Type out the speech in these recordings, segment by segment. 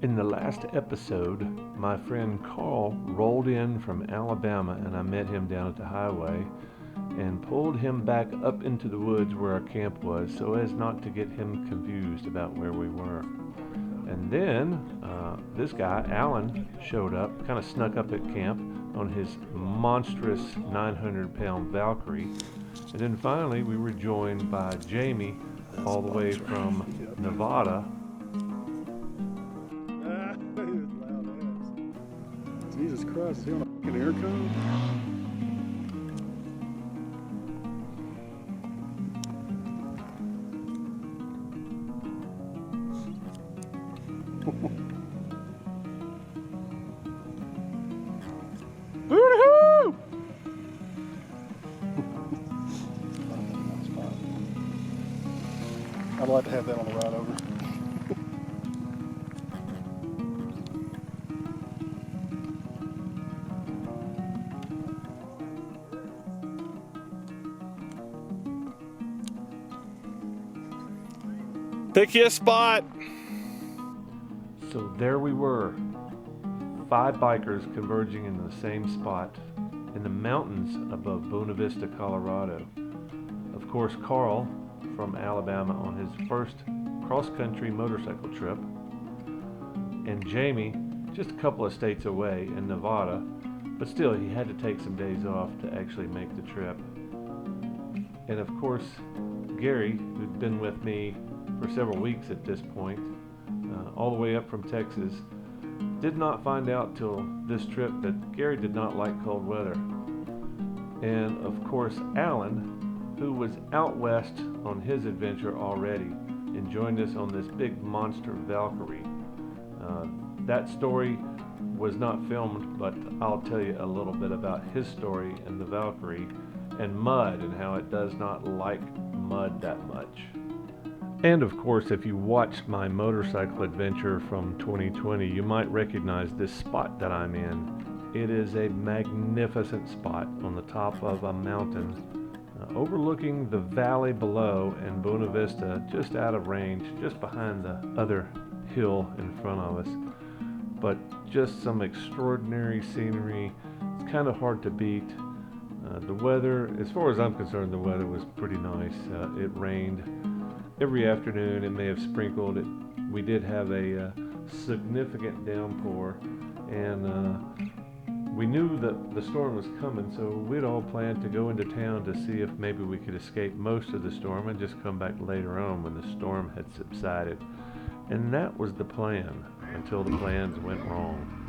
In the last episode, my friend Carl rolled in from Alabama and I met him down at the highway and pulled him back up into the woods where our camp was so as not to get him confused about where we were. And then this guy, Alan, showed up, kind of snuck up at camp on his monstrous 900-pound Valkyrie. And then finally we were joined by Jamie all the way from Nevada. Jesus Christ, is he on a fucking aircon? Hoo-hoo! I'd like to have that on the ride over. Pick you a spot. So there we were, 5 bikers converging in the same spot in the mountains above Buena Vista, Colorado. Of course, Carl from Alabama on his first cross-country motorcycle trip, and Jamie just a couple of states away in Nevada, but still he had to take some days off to actually make the trip. And of course, Gary, who'd been with me for several weeks at this point, all the way up from Texas, did not find out till this trip that Gary did not like cold weather. And of course, Alan, who was out west on his adventure already and joined us on this big monster Valkyrie. That story was not filmed, but I'll tell you a little bit about his story and the Valkyrie and mud and how it does not like mud that much. And of course, if you watched my motorcycle adventure from 2020, you might recognize this spot that I'm in. It is a magnificent spot on the top of a mountain, overlooking the valley below and Buena Vista, just out of range, just behind the other hill in front of us. But just some extraordinary scenery. It's kind of hard to beat. The weather, as far as I'm concerned, the weather was pretty nice. It rained every afternoon. It may have sprinkled. We did have a significant downpour, and we knew that the storm was coming, so we'd all planned to go into town to see if maybe we could escape most of the storm and just come back later on when the storm had subsided. And that was the plan, until the plans went wrong.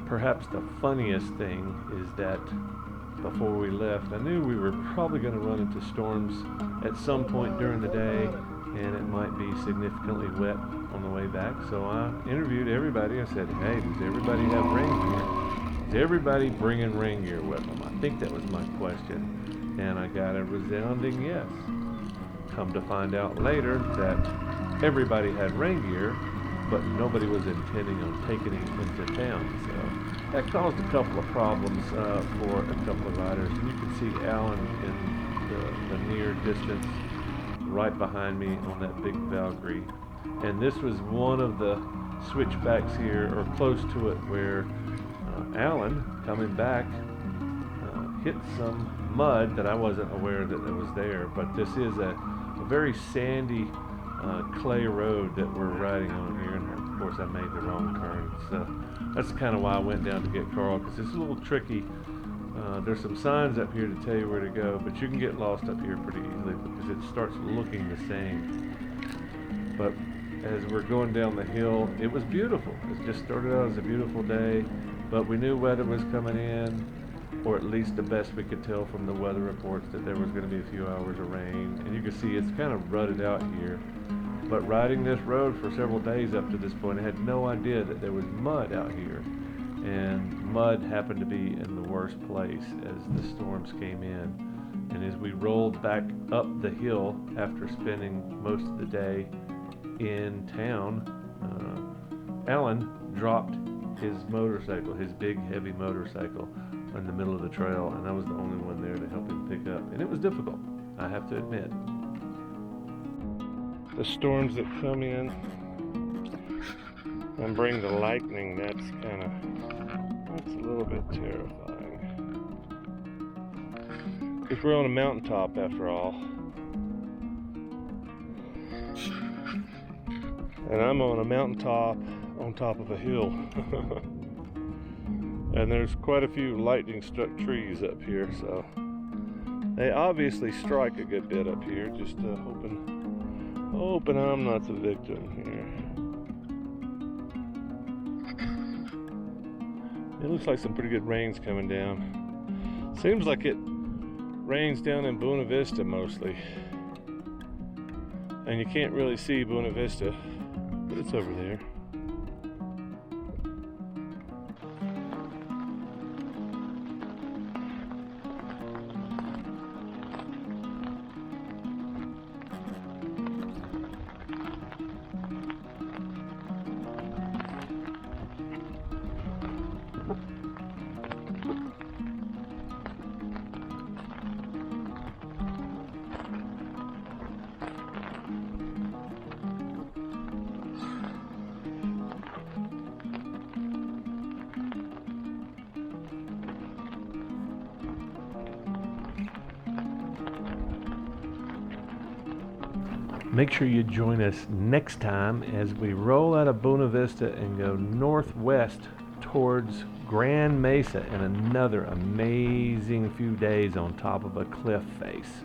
Perhaps the funniest thing is that before we left, I knew we were probably going to run into storms at some point during the day, and it might be significantly wet on the way back. So I interviewed everybody. I said, hey, does everybody have rain gear? Is everybody bringing rain gear with them? I think that was my question. And I got a resounding yes. Come to find out later that everybody had rain gear, but nobody was intending on taking it into town. So that caused a couple of problems for a couple of riders. And you can see Alan in the near distance right behind me on that big Valkyrie. And this was one of the switchbacks here, or close to it, where Alan, coming back, hit some mud that I wasn't aware that it was there. But this is a very sandy clay road that we're riding on here, and of course I made the wrong turn. So that's kind of why I went down to get Carl, because it's a little tricky. There's some signs up here to tell you where to go, but you can get lost up here pretty easily because it starts looking the same. But as we're going down the hill, it was beautiful. It just started out as a beautiful day, but we knew weather was coming in, or at least the best we could tell from the weather reports, that there was going to be a few hours of rain. And you can see it's kind of rutted out here. But riding this road for several days up to this point, I had no idea that there was mud out here. And mud happened to be in the worst place as the storms came in. And as we rolled back up the hill after spending most of the day in town, Alan dropped his motorcycle, his big heavy motorcycle, in the middle of the trail, and I was the only one there to help him pick up. And it was difficult, I have to admit. The storms that come in and bring the lightning, that's a little bit terrifying. Because we're on a mountaintop after all. And I'm on a mountaintop on top of a hill. And there's quite a few lightning struck trees up here, so they obviously strike a good bit up here. Just hoping I'm not the victim here. It looks like some pretty good rain's coming down. Seems like it rains down in Buena Vista mostly. And you can't really see Buena Vista, but it's over there. Make sure you join us next time as we roll out of Buena Vista and go northwest towards Grand Mesa in another amazing few days on top of a cliff face.